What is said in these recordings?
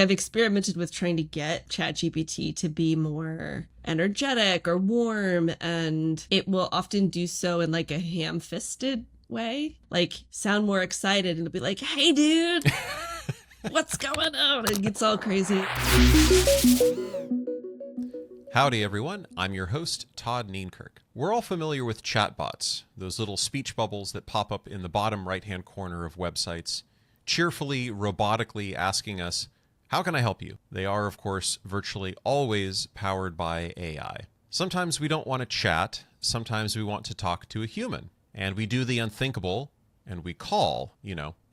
I've experimented with trying to get ChatGPT to be more energetic or warm, and it will often do so in like a ham-fisted way, like sound more excited, and it'll be like, "Hey, dude, what's going on?" It gets all crazy. Howdy, everyone. I'm your host, Todd Nienkerk. We're all familiar with chatbots, those little speech bubbles that pop up in the bottom right-hand corner of websites, cheerfully, robotically asking us, "How can I help you?" They are, of course, virtually always powered by AI. Sometimes we don't want to chat. Sometimes we want to talk to a human. And we do the unthinkable, and we call,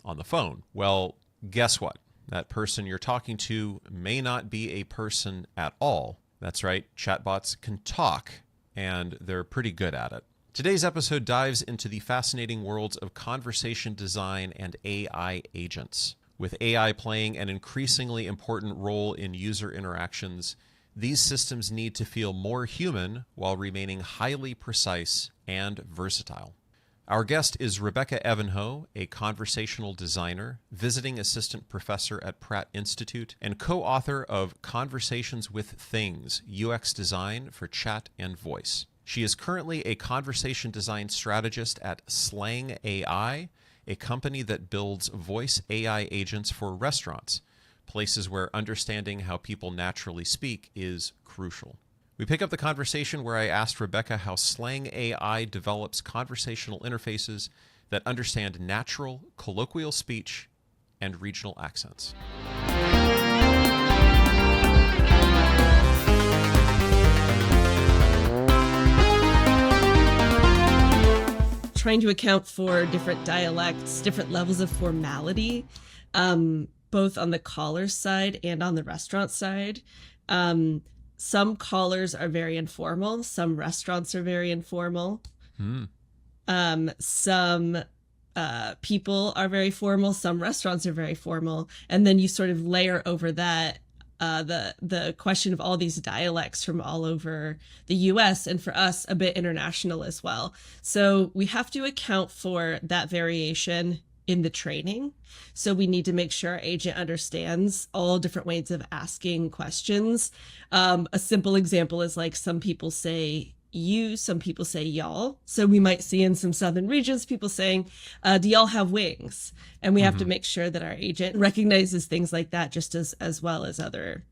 on the phone. Well, guess what? That person you're talking to may not be a person at all. That's right, chatbots can talk, and they're pretty good at it. Today's episode dives into the fascinating worlds of conversation design and AI agents. With AI playing an increasingly important role in user interactions, these systems need to feel more human while remaining highly precise and versatile. Our guest is Rebecca Evanhoe, a conversational designer, visiting assistant professor at Pratt Institute, and co-author of Conversations with Things, UX Design for Chat and Voice. She is currently a conversation design strategist at Slang.ai, a company that builds voice AI agents for restaurants, places where understanding how people naturally speak is crucial. We pick up the conversation where I asked Rebecca how Slang.ai develops conversational interfaces that understand natural, colloquial speech and regional accents. Trying to account for different dialects, different levels of formality, both on the caller side and on the restaurant side. Some callers are very informal. Some restaurants are very informal. Some people are very formal. Some restaurants are very formal. And then you sort of layer over that the question of all these dialects from all over the US, and for us, a bit international as well. So we have to account for that variation in the training. So we need to make sure our agent understands all different ways of asking questions. A simple example is like some people say you, some people say y'all. So we might see in some southern regions people saying, do y'all have wings? And we have to make sure that our agent recognizes things like that just as well as other,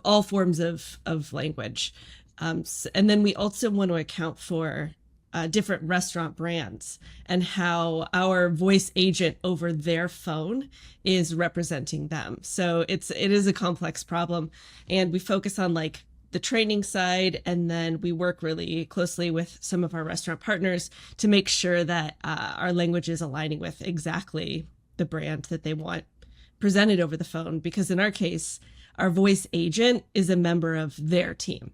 all forms of language. And then we also want to account for different restaurant brands and how our voice agent over their phone is representing them. So it is a complex problem, and we focus on like the training side, and then we work really closely with some of our restaurant partners to make sure that our language is aligning with exactly the brand that they want presented over the phone, because in our case, our voice agent is a member of their team.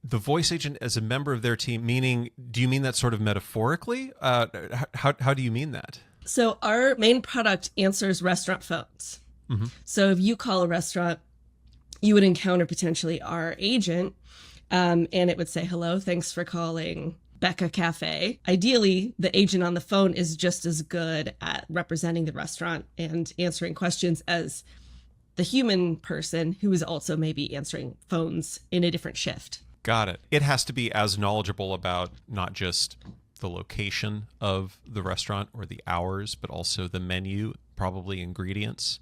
The voice agent as a member of their team, meaning, do you mean that sort of metaphorically? How do you mean that? So our main product answers restaurant phones. So if you call a restaurant, you would encounter potentially our agent, and it would say, "Hello, thanks for calling Becca Cafe." Ideally, the agent on the phone is just as good at representing the restaurant and answering questions as the human person who is also maybe answering phones in a different shift. Got it. It has to be as knowledgeable about not just the location of the restaurant or the hours, but also the menu, probably ingredients,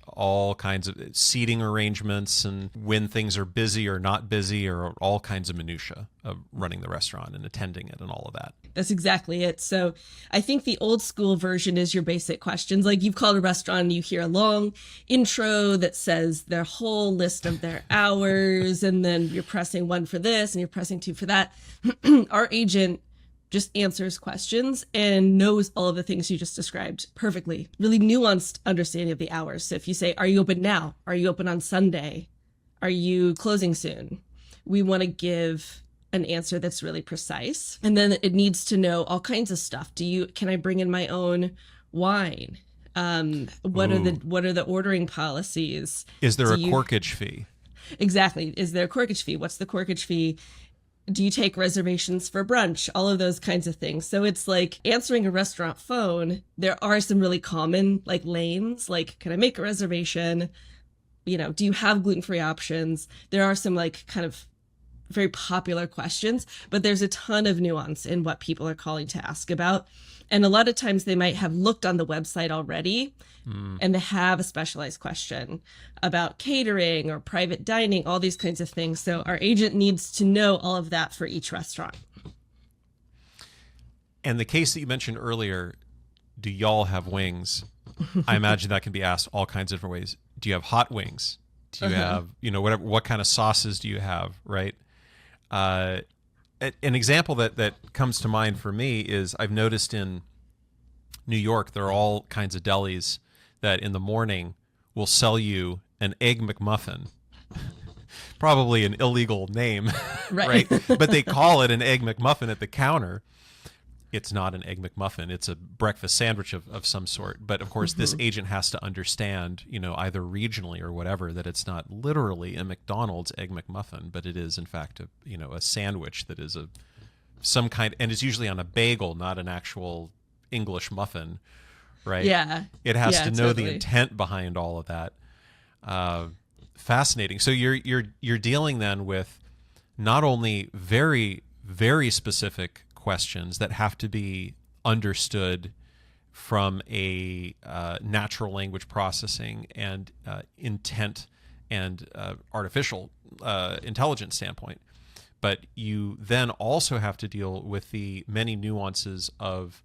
all kinds of seating arrangements, and when things are busy or not busy, or all kinds of minutia of running the restaurant and attending it and all of that. That's exactly it. So I think the old school version is your basic questions. Like you've called a restaurant and you hear a long intro that says their whole list of their hours, and then you're pressing 1 for this and you're pressing 2 for that. Our agent just answers questions and knows all of the things you just described perfectly. Really nuanced understanding of the hours. So if you say, "Are you open now? Are you open on Sunday? Are you closing soon?" We want to give an answer that's really precise. And then it needs to know all kinds of stuff. Can I bring in my own wine? What are the ordering policies? Is there a corkage fee? Exactly. Is there a corkage fee? What's the corkage fee? do you take reservations for brunch? All of those kinds of things. So it's like answering a restaurant phone. There are some really common like lanes, like, can I make a reservation? Do you have gluten-free options? There are some like kind of very popular questions, but there's a ton of nuance in what people are calling to ask about. And a lot of times they might have looked on the website already and they have a specialized question about catering or private dining, all these kinds of things. So our agent needs to know all of that for each restaurant. And the case that you mentioned earlier, do y'all have wings? I imagine that can be asked all kinds of different ways. Do you have hot wings? Do you have, whatever, what kind of sauces do you have, right? An example that comes to mind for me is I've noticed in New York, there are all kinds of delis that in the morning will sell you an Egg McMuffin. Probably an illegal name, right? But they call it an Egg McMuffin at the counter. It's not an Egg McMuffin. It's a breakfast sandwich of some sort. But of course, this agent has to understand, either regionally or whatever, that it's not literally a McDonald's Egg McMuffin, but it is in fact a sandwich that is some kind, and it's usually on a bagel, not an actual English muffin, right? Yeah. It has to know totally. the intent behind all of that. Fascinating. So you're dealing then with not only very, very specific questions that have to be understood from a natural language processing and intent and artificial intelligence standpoint, but you then also have to deal with the many nuances of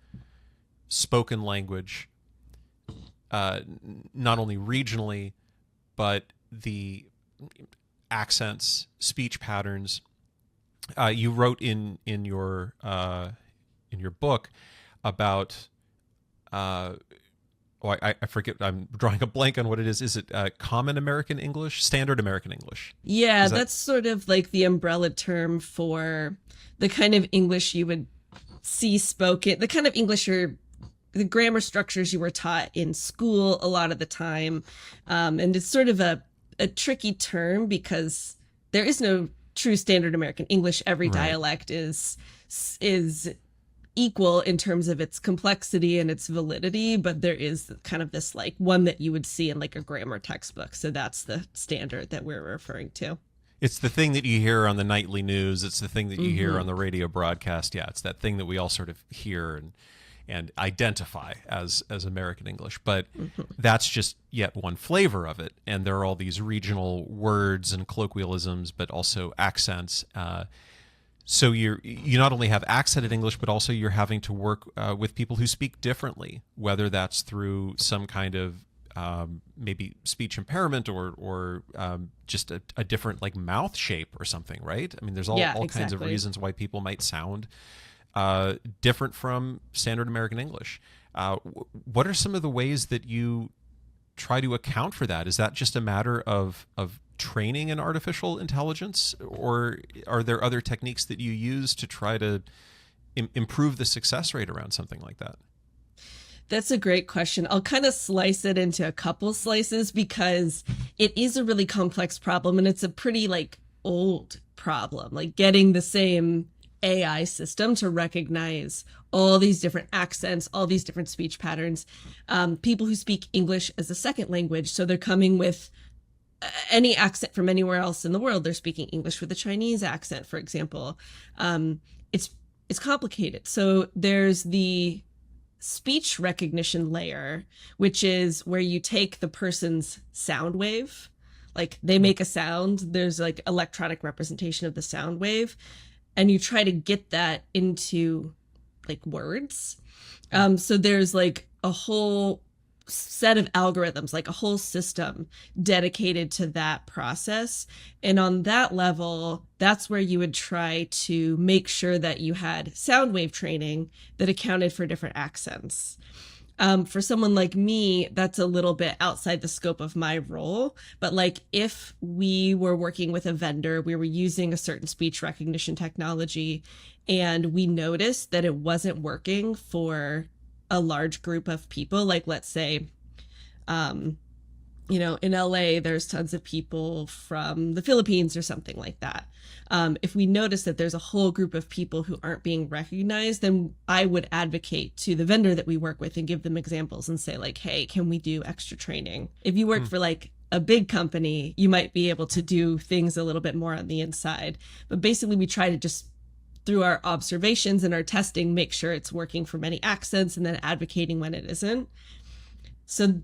spoken language, not only regionally, but the accents, speech patterns. You wrote in your book about I forget. I'm drawing a blank on what it is. Is it Common American English, Standard American English? Yeah, that's sort of like the umbrella term for the kind of English you would see spoken, the kind of English the grammar structures you were taught in school a lot of the time. And it's sort of a tricky term because there is no true standard American English. Every dialect is equal in terms of its complexity and its validity, but there is kind of this like one that you would see in like a grammar textbook. So that's the standard that we're referring to. It's the thing that you hear on the nightly news. It's the thing that you hear on the radio broadcast. Yeah, it's that thing that we all sort of hear and identify as American English. But that's just yet one flavor of it. And there are all these regional words and colloquialisms, but also accents. So you not only have accented English, but also you're having to work with people who speak differently, whether that's through some kind of maybe speech impairment or just a different like mouth shape or something, right? I mean, there's all kinds of reasons why people might sound different from standard American English. What are some of the ways that you try to account for that? Is that just a matter of training in artificial intelligence, or are there other techniques that you use to try to improve the success rate around something like that? That's a great question. I'll kind of slice it into a couple slices because it is a really complex problem and it's a pretty like old problem, like getting the same AI system to recognize all these different accents, all these different speech patterns. People who speak English as a second language, so they're coming with any accent from anywhere else in the world. They're speaking English with a Chinese accent, for example. It's complicated. So there's the speech recognition layer, which is where you take the person's sound wave, like they make a sound, there's like electronic representation of the sound wave, and you try to get that into like words. So there's like a whole set of algorithms, like a whole system dedicated to that process. And on that level, that's where you would try to make sure that you had sound wave training that accounted for different accents. For someone like me, that's a little bit outside the scope of my role. But like if we were working with a vendor, we were using a certain speech recognition technology, and we noticed that it wasn't working for a large group of people, like let's say in LA, there's tons of people from the Philippines or something like that. If we notice that there's a whole group of people who aren't being recognized, then I would advocate to the vendor that we work with and give them examples and say like, hey, can we do extra training? If you work for like a big company, you might be able to do things a little bit more on the inside. But basically we try to just, through our observations and our testing, make sure it's working for many accents and then advocating when it isn't. So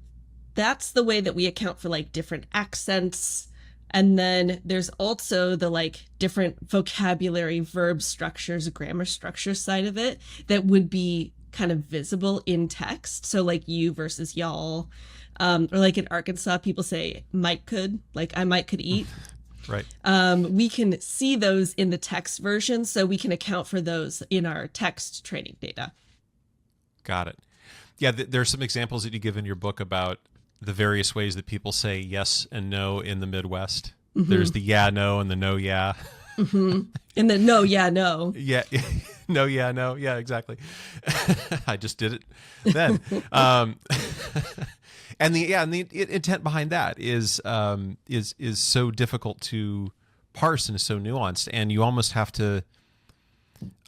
that's the way that we account for like different accents. And then there's also the like different vocabulary, verb structures, grammar structure side of it that would be kind of visible in text. So like you versus y'all, or like in Arkansas, people say might could, like I might could eat. Right. We can see those in the text version, so we can account for those in our text training data. Got it. Yeah, there's some examples that you give in your book about the various ways that people say yes and no in the Midwest. Mm-hmm. There's the yeah, no, and the no, yeah. Mm-hmm. And the no, yeah, no. Yeah. No, yeah, no. Yeah, exactly. I just did it then. And the intent behind that is so difficult to parse and is so nuanced. And you almost have to,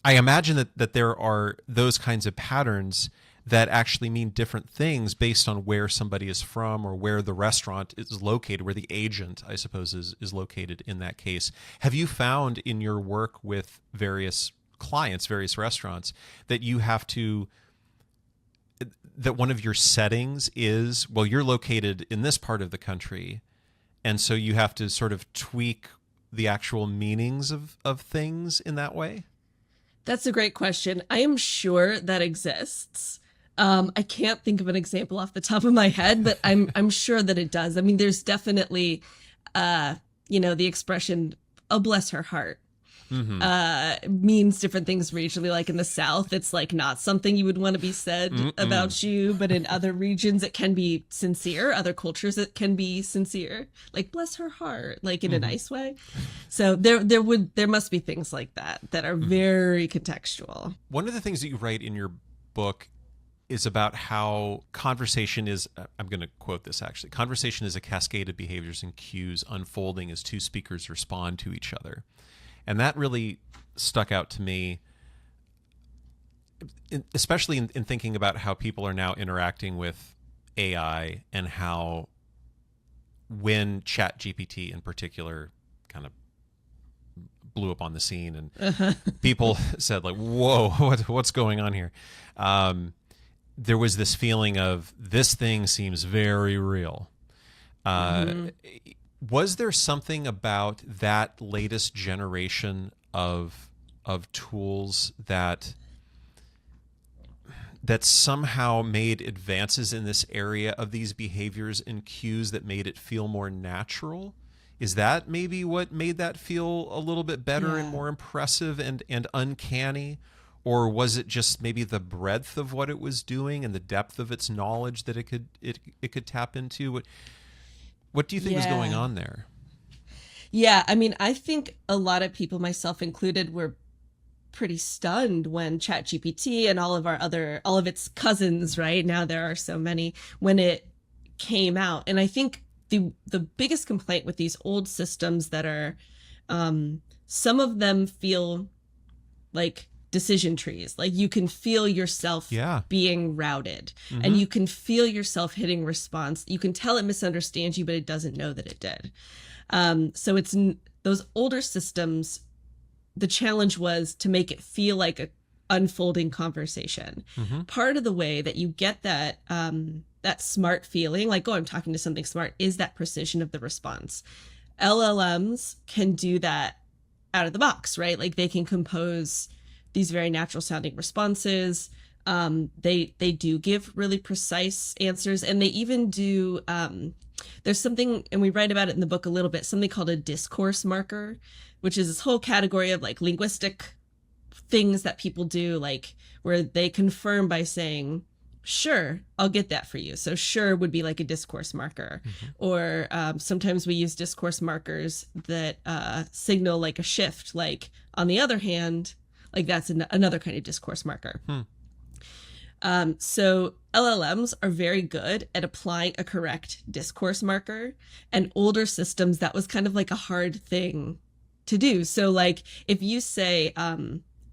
I imagine that there are those kinds of patterns that actually mean different things based on where somebody is from or where the restaurant is located, where the agent, I suppose, is located in that case. Have you found in your work with various clients, various restaurants, that you have to, that one of your settings is, well, you're located in this part of the country, and so you have to sort of tweak the actual meanings of things in that way? That's a great question. I am sure that exists. I can't think of an example off the top of my head, but I'm sure that it does. I mean, there's definitely, the expression, oh, bless her heart, means different things regionally. Like in the South, it's like not something you would want to be said about you, but in other regions, it can be sincere. Other cultures, it can be sincere, like bless her heart, like in a nice way. So there must be things like that are very contextual. One of the things that you write in your book is about how conversation is, I'm going to quote this actually, conversation is a cascade of behaviors and cues unfolding as two speakers respond to each other. And that really stuck out to me, especially in thinking about how people are now interacting with AI and how when ChatGPT in particular kind of blew up on the scene and people said like, whoa, what's going on here? There was this feeling of this thing seems very real. Was there something about that latest generation of tools that somehow made advances in this area of these behaviors and cues that made it feel more natural? Is that maybe what made that feel a little bit better and more impressive and uncanny? Or was it just maybe the breadth of what it was doing and the depth of its knowledge that it could tap into? What do you think was going on there? Yeah, I mean, I think a lot of people, myself included, were pretty stunned when ChatGPT and all of its cousins, right? Now there are so many, when it came out. And I think the biggest complaint with these old systems that are, some of them feel like decision trees. Like you can feel yourself being routed and you can feel yourself hitting response. You can tell it misunderstands you, but it doesn't know that it did. So it's those older systems. The challenge was to make it feel like a unfolding conversation. Part of the way that you get that, that smart feeling, like, oh, I'm talking to something smart, is that precision of the response. LLMs can do that out of the box, right? Like they can compose these very natural sounding responses. They do give really precise answers, and they even do, there's something, and we write about it in the book a little bit, something called a discourse marker, which is this whole category of like linguistic things that people do, like where they confirm by saying, sure, I'll get that for you. So sure would be like a discourse marker. Or sometimes we use discourse markers that signal like a shift, like on the other hand, like that's another kind of discourse marker. So LLMs are very good at applying a correct discourse marker, and older systems, that was kind of like a hard thing to do. So like if you say,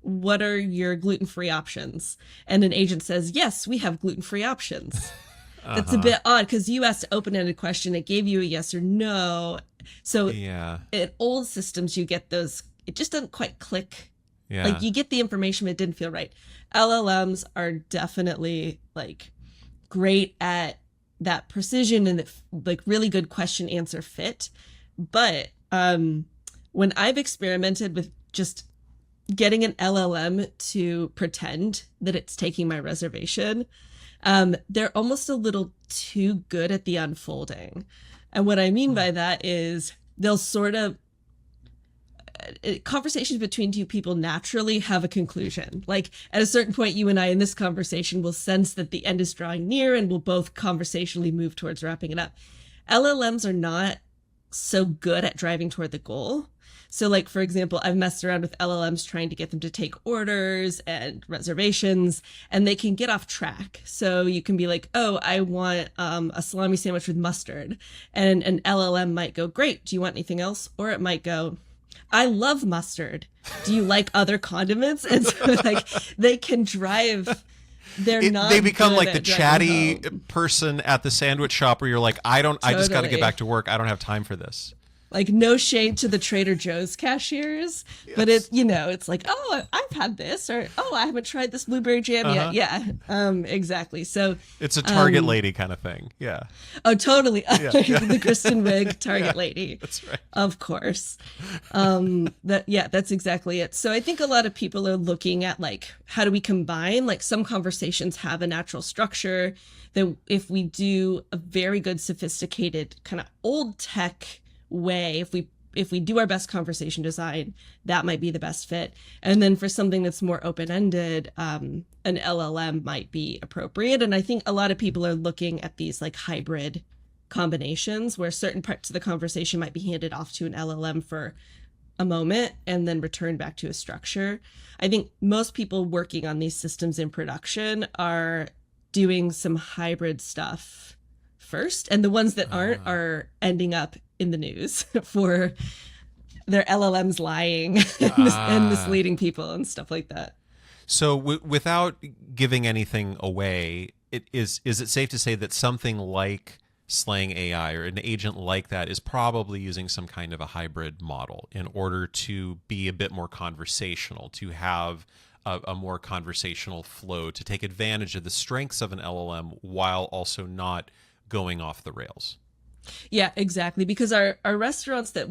what are your gluten-free options? And an agent says, yes, we have gluten-free options. That's a bit odd because you asked an open-ended question. It gave you a yes or no. So Yeah. in old systems, you get those, it just doesn't quite click. Yeah. Like you get the information, but it didn't feel right. LLMs are definitely like great at that precision and like really good question answer fit. But when I've experimented with just getting an LLM to pretend that it's taking my reservation, they're almost a little too good at the unfolding. And what I mean by that is they'll sort of, conversations between two people naturally have a conclusion. Like at a certain point, you and I in this conversation will sense that the end is drawing near and we'll both conversationally move towards wrapping it up. LLMs are not so good at driving toward the goal. So like, for example, I've messed around with LLMs trying to get them to take orders and reservations, and they can get off track. So you can be like, oh, I want a salami sandwich with mustard. And an LLM might go, great, do you want anything else? Or it might go, I love mustard. Do you like other condiments? And so like they can drive. They become like the chatty home. person at the sandwich shop where you're like, I just got to get Totally. back to work. I don't have time for this. Like no shade to the Trader Joe's cashiers, but it's, you know, it's like, oh, I've had this, or oh, I haven't tried this blueberry jam yet. Yeah, exactly. So It's a Target lady kind of thing. Yeah. oh, totally. Yeah. The Kristen Wiig Target lady. That's right. Of course. That's exactly it. So I think a lot of people are looking at like, how do we combine? Like some conversations have a natural structure that if we do a very good, sophisticated kind of old tech way, if we do our best conversation design, that might be the best fit. And then for something that's more open-ended, an LLM might be appropriate. And I think a lot of people are looking at these like hybrid combinations where certain parts of the conversation might be handed off to an LLM for a moment and then returned back to a structure. I think most people working on these systems in production are doing some hybrid stuff first, and the ones that aren't are ending up in the news for their LLMs lying and misleading people and stuff like that. So without giving anything away, is it safe to say that something like Slang.ai or an agent like that is probably using some kind of a hybrid model in order to be a bit more conversational, to have a more conversational flow, to take advantage of the strengths of an LLM while also not going off the rails? Yeah, exactly. Because our restaurants that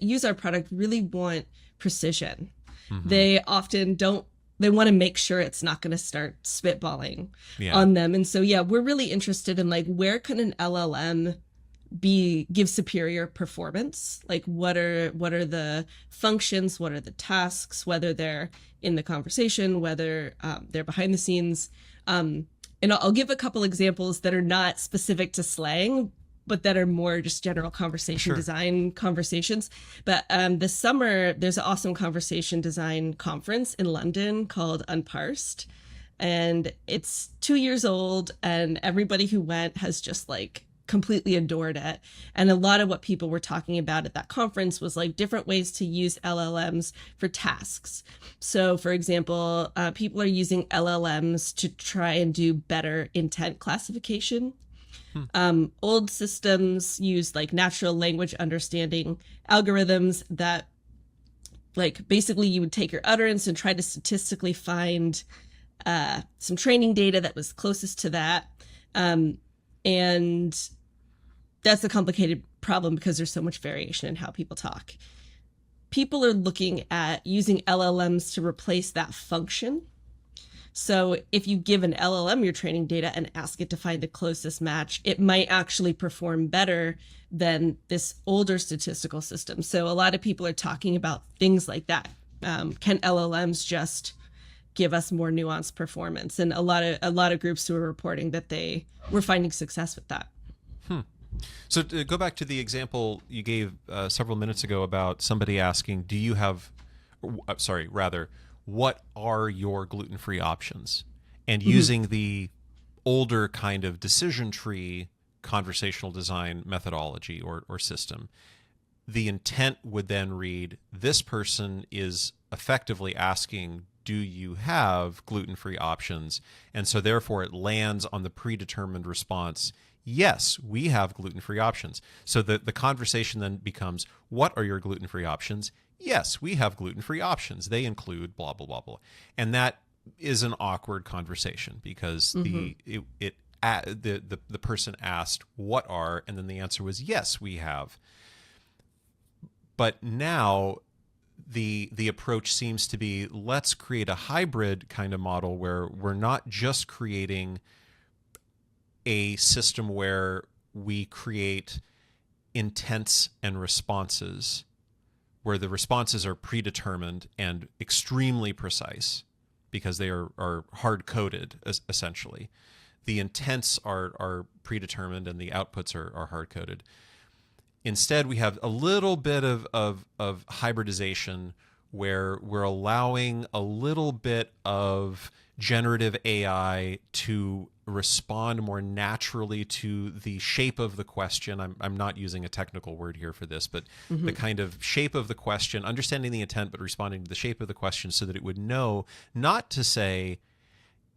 use our product really want precision. Mm-hmm. They often don't, they want to make sure it's not going to start spitballing on them. And so, yeah, we're really interested in like, where can an LLM give superior performance? Like what are the functions? What are the tasks, whether they're in the conversation, whether they're behind the scenes. And I'll give a couple examples that are not specific to slang, but that are more just general conversation design conversations. But this summer, there's an awesome conversation design conference in London called Unparsed. And it's 2 years old, and everybody who went has just like completely adored it. And a lot of what people were talking about at that conference was like different ways to use LLMs for tasks. So for example, people are using LLMs to try and do better intent classification. Old systems use like natural language understanding algorithms that like basically you would take your utterance and try to statistically find some training data that was closest to that. And that's a complicated problem because there's so much variation in how people talk. People are looking at using LLMs to replace that function. So if you give an LLM your training data and ask it to find the closest match, it might actually perform better than this older statistical system. So a lot of people are talking about things like that. Can LLMs just give us more nuanced performance? And a lot of groups who are reporting that they were finding success with that. So to go back to the example you gave several minutes ago about somebody asking, do you have, what are your gluten-free options? And using the older kind of decision tree conversational design methodology or system, the intent would then read, this person is effectively asking, do you have gluten-free options? And so therefore it lands on the predetermined response, yes, we have gluten-free options. So the conversation then becomes, what are your gluten-free options? Yes, we have gluten-free options. They include blah, blah, blah, blah. And that is an awkward conversation because the person asked, what are, and then the answer was, yes, we have. But now the approach seems to be, let's create a hybrid kind of model where we're not just creating a system where we create intents and responses, where the responses are predetermined and extremely precise because they are hard-coded, essentially. The intents are predetermined and the outputs are hard-coded. Instead, we have a little bit of hybridization where we're allowing a little bit of generative AI to respond more naturally to the shape of the question. I'm not using a technical word here for this, but the kind of shape of the question, understanding the intent, but responding to the shape of the question so that it would know not to say,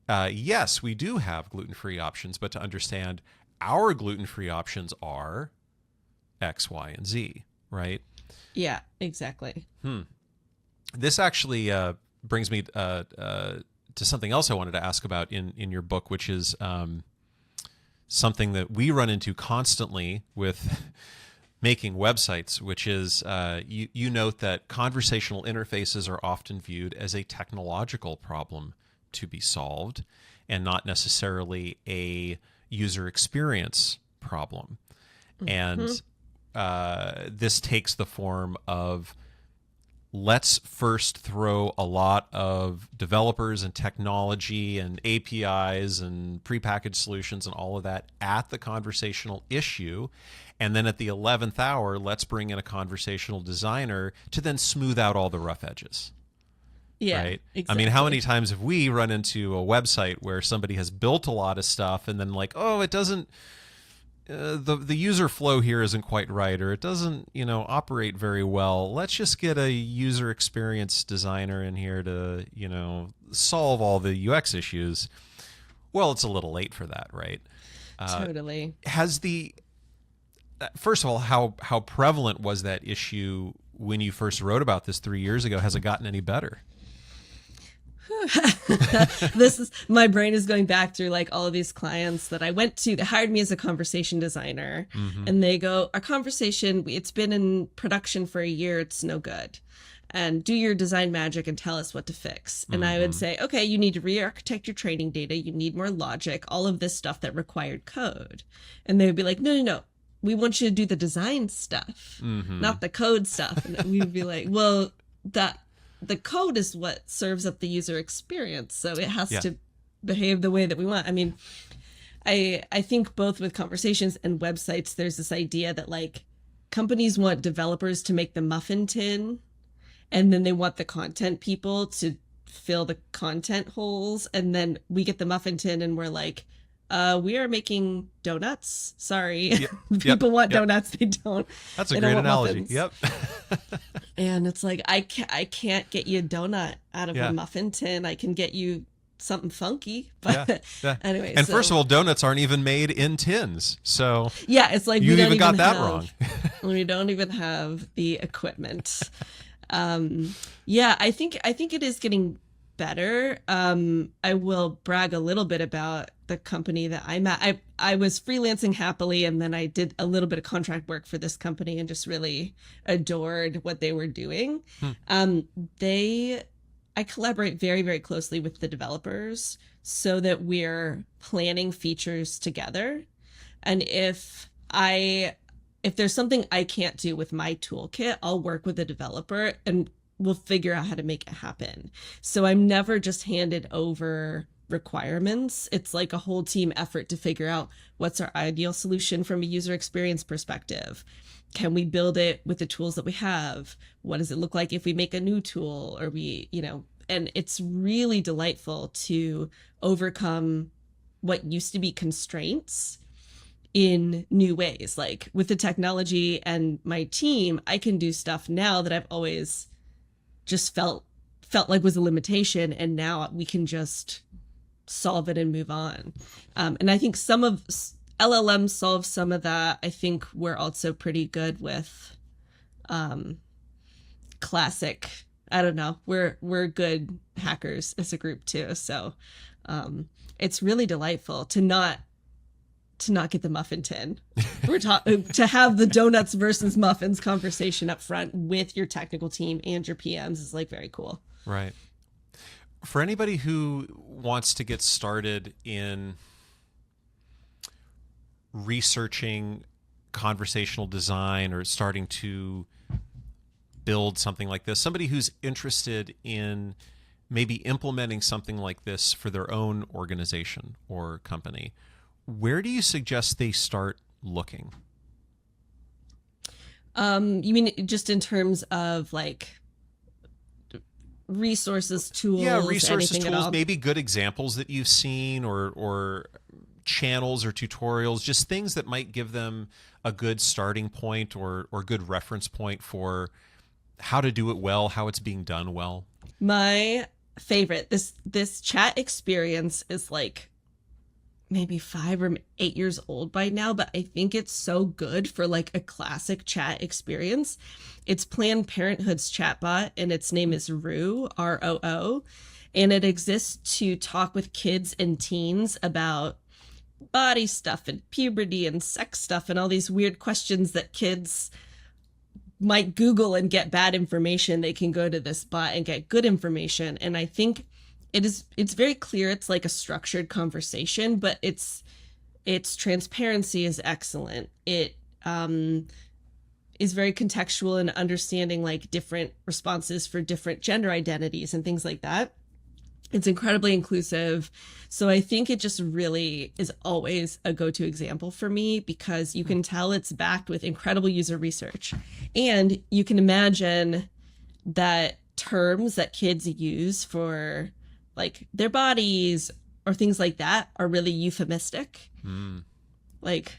yes, we do have gluten-free options, but to understand our gluten-free options are X, Y, and Z, right? Yeah, exactly. This actually brings me to something else I wanted to ask about in your book, which is something that we run into constantly with making websites, which is you note that conversational interfaces are often viewed as a technological problem to be solved and not necessarily a user experience problem. And this takes the form of, let's first throw a lot of developers and technology and APIs and prepackaged solutions and all of that at the conversational issue. And then at the 11th hour, let's bring in a conversational designer to then smooth out all the rough edges. Yeah, right? exactly. I mean, how many times have we run into a website where somebody has built a lot of stuff and then like, oh, it doesn't, the user flow here isn't quite right, or it doesn't, operate very well. Let's just get a user experience designer in here to, solve all the UX issues. Well, it's a little late for that, right? Totally. First of all, how prevalent was that issue when you first wrote about this 3 years ago? Has it gotten any better? My brain is going back through like all of these clients that I went to that hired me as a conversation designer, and they go, our conversation, it's been in production for a year, it's no good, and do your design magic and tell us what to fix. And I would say, okay, you need to re-architect your training data, you need more logic, all of this stuff that required code. And they would be like, no, we want you to do the design stuff, not the code stuff. And we would be like, well, the code is what serves up the user experience, so it has to behave the way that we want. I mean, I think both with conversations and websites, there's this idea that like companies want developers to make the muffin tin, and then they want the content people to fill the content holes, and then we get the muffin tin and we're like, we are making donuts. Sorry. People want donuts. They don't. That's a great analogy. Muffins. Yep. And it's like, I can't get you a donut out of a muffin tin. I can get you something funky. But anyway. And first of all, donuts aren't even made in tins. So it's like you even got that wrong. We don't even have the equipment. I think it is getting better. I will brag a little bit about the company that I'm at. I was freelancing happily, and then I did a little bit of contract work for this company and just really adored what they were doing. I collaborate very, very closely with the developers so that we're planning features together. And if there's something I can't do with my toolkit, I'll work with the developer and we'll figure out how to make it happen. So I'm never just handed over requirements. It's like a whole team effort to figure out what's our ideal solution from a user experience perspective. Can we build it with the tools that we have? What does it look like if we make a new tool, or and it's really delightful to overcome what used to be constraints in new ways. Like with the technology and my team, I can do stuff now that I've always just felt like was a limitation, and now we can just solve it and move on. And I think some of LLMs solve some of that. I think we're also pretty good with classic. I don't know. We're good hackers as a group too. So it's really delightful to not get the muffin tin. To have the donuts versus muffins conversation up front with your technical team and your PMs is like very cool. Right. For anybody who wants to get started in researching conversational design or starting to build something like this, somebody who's interested in maybe implementing something like this for their own organization or company, where do you suggest they start looking? You mean just in terms of like resources, tools? Yeah, resources, anything tools, at all? maybe good examples that you've seen, or channels or tutorials, just things that might give them a good starting point or good reference point for how to do it well, how it's being done well. My favorite, this chat experience is like maybe 5 or 8 years old by now, but I think it's so good for like a classic chat experience. It's Planned Parenthood's chatbot, and its name is Roo, ROO, and it exists to talk with kids and teens about body stuff and puberty and sex stuff and all these weird questions that kids might Google and get bad information. They can go to this bot and get good information. And I think it's very clear it's like a structured conversation, but its transparency is excellent. It is very contextual in understanding like different responses for different gender identities and things like that. It's incredibly inclusive. So I think it just really is always a go-to example for me, because you can tell it's backed with incredible user research. And you can imagine that terms that kids use for like their bodies or things like that are really euphemistic. Like,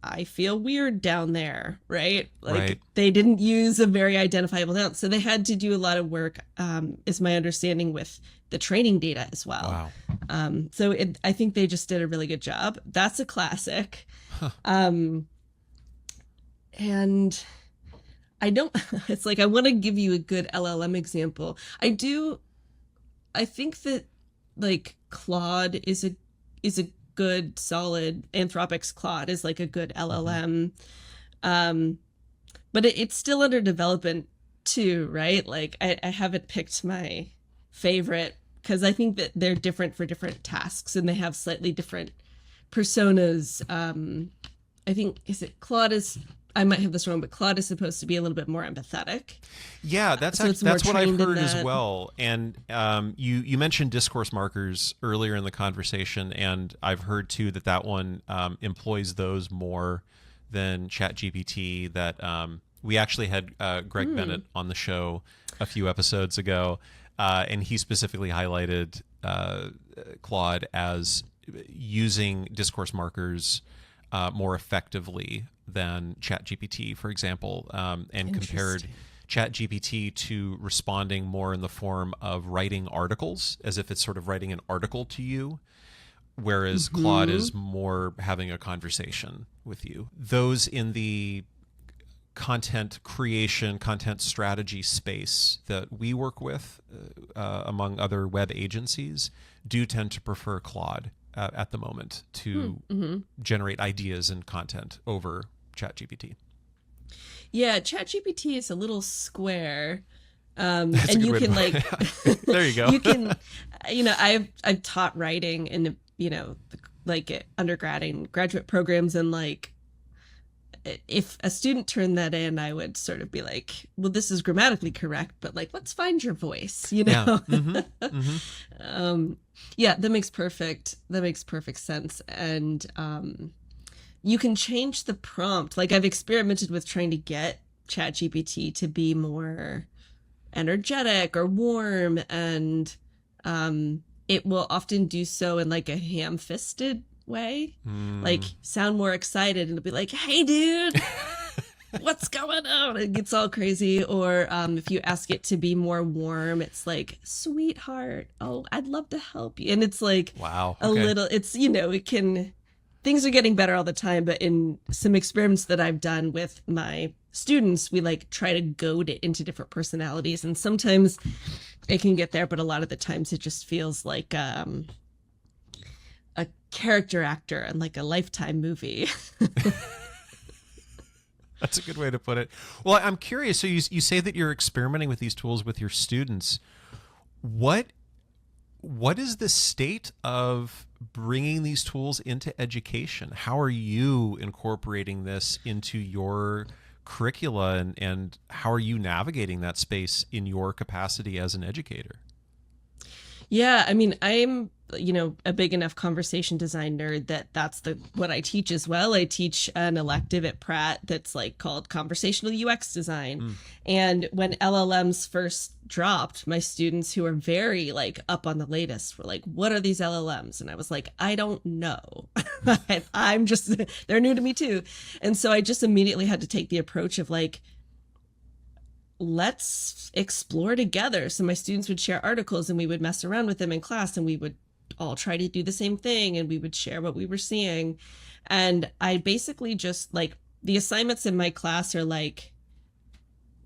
I feel weird down there, right? Like Right. They didn't use a very identifiable noun. So they had to do a lot of work, is my understanding, with the training data as well. Wow. I think they just did a really good job. That's a classic. And I don't, it's like, I want to give you a good LLM example. I think that like Claude is a good solid. Anthropic's Claude is like a good LLM. But it's still under development too, right? Like I haven't picked my favorite, because I think that they're different for different tasks and they have slightly different personas. I think, is it Claude is, I might have this wrong, but Claude is supposed to be a little bit more empathetic. Yeah, that's So it's more that's what I've trained in heard as that. well. And you mentioned discourse markers earlier in the conversation, and I've heard too that one employs those more than ChatGPT. That we actually had Greg Bennett on the show a few episodes ago, and he specifically highlighted Claude as using discourse markers more effectively than ChatGPT, for example, and compared ChatGPT to responding more in the form of writing articles, as if it's sort of writing an article to you, whereas Claude is more having a conversation with you. Those in the content creation, content strategy space that we work with, among other web agencies, do tend to prefer Claude at the moment to generate ideas and content over ChatGPT. Yeah, ChatGPT is a little square. And That's a good you way to can put like, it. There you go. you can, I've taught writing in, like undergrad and graduate programs, and like, if a student turned that in, I would sort of be like, well, this is grammatically correct, but like, let's find your voice, Yeah. Yeah, that makes perfect sense. And you can change the prompt. Like I've experimented with trying to get ChatGPT to be more energetic or warm, and it will often do so in like a ham-fisted way, like sound more excited, and it'll be like, "Hey, dude, what's going on?" It gets all crazy. Or if you ask it to be more warm, it's like, "Sweetheart, oh, I'd love to help you." And it's like, wow, a little, it's, it can, things are getting better all the time. But in some experiments that I've done with my students, we like try to goad it into different personalities. And sometimes it can get there, but a lot of the times it just feels like a character actor in like a Lifetime movie. That's a good way to put it. Well, I'm curious. So you say that you're experimenting with these tools with your students. What is the state of bringing these tools into education? How are you incorporating this into your curricula, and how are you navigating that space in your capacity as an educator? Yeah, I mean, I'm, a big enough conversation design nerd that that's what I teach as well. I teach an elective at Pratt that's like called Conversational UX Design. And when LLMs first dropped, my students who are very like up on the latest were like, "What are these LLMs?" And I was like, "I don't know." I'm just, they're new to me too. And so I just immediately had to take the approach of like, let's explore together. So my students would share articles and we would mess around with them in class, and we would all try to do the same thing, and we would share what we were seeing. And I basically just like, the assignments in my class are like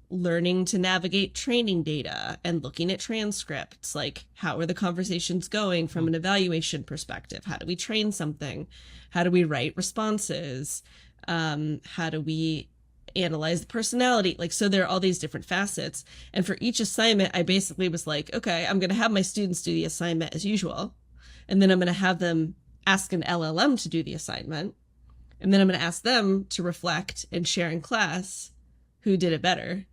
learning to navigate training data and looking at transcripts. Like, how are the conversations going from an evaluation perspective? How do we train something? How do we write responses? How do we analyze the personality? Like, so there are all these different facets. And for each assignment, I basically was like, okay, I'm going to have my students do the assignment as usual. And then I'm going to have them ask an LLM to do the assignment. And then I'm going to ask them to reflect and share in class who did it better.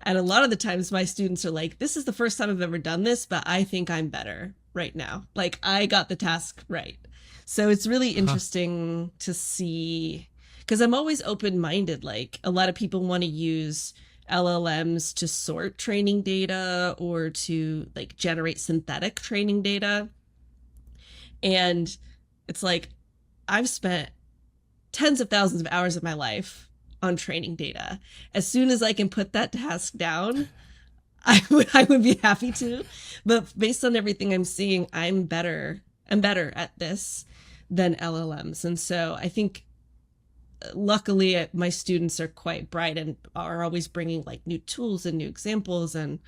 And a lot of the times my students are like, "This is the first time I've ever done this, but I think I'm better right now. Like, I got the task right." So it's really interesting to see, because I'm always open-minded. Like, a lot of people want to use LLMs to sort training data or to like generate synthetic training data. And it's like, I've spent tens of thousands of hours of my life on training data. As soon as I can put that task down, I would be happy to. But based on everything I'm seeing, I'm better at this than LLMs. And so I think, luckily, my students are quite bright and are always bringing like new tools and new examples and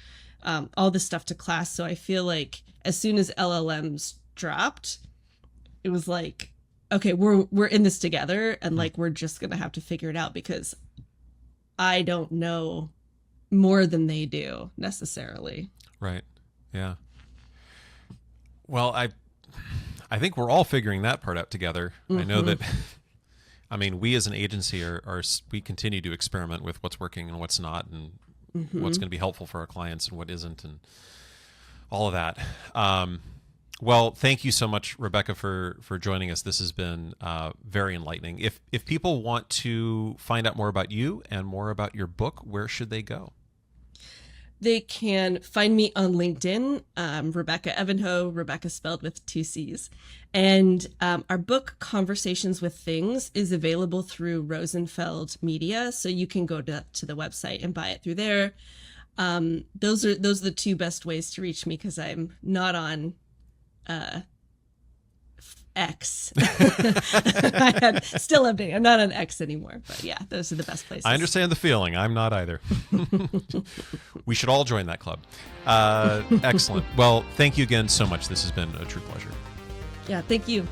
all this stuff to class. So I feel like as soon as LLMs dropped, it was like, okay, we're in this together, and like, we're just gonna have to figure it out, because I don't know more than they do necessarily. Right. Yeah. Well, I think we're all figuring that part out together. I know that. I mean, we as an agency we continue to experiment with what's working and what's not, and what's going to be helpful for our clients and what isn't, and all of that. Well, thank you so much, Rebecca, for joining us. This has been very enlightening. If people want to find out more about you and more about your book, where should they go? They can find me on LinkedIn, Rebecca Evanhoe, Rebecca spelled with 2 C's. And our book, Conversations with Things, is available through Rosenfeld Media. So you can go to the website and buy it through there. Those are the two best ways to reach me, because I'm not on X. Still updating. I'm not on X anymore, but yeah, those are the best places. I understand the feeling. I'm not either. We should all join that club. Excellent. Well, thank you again so much. This has been a true pleasure. Yeah, thank you.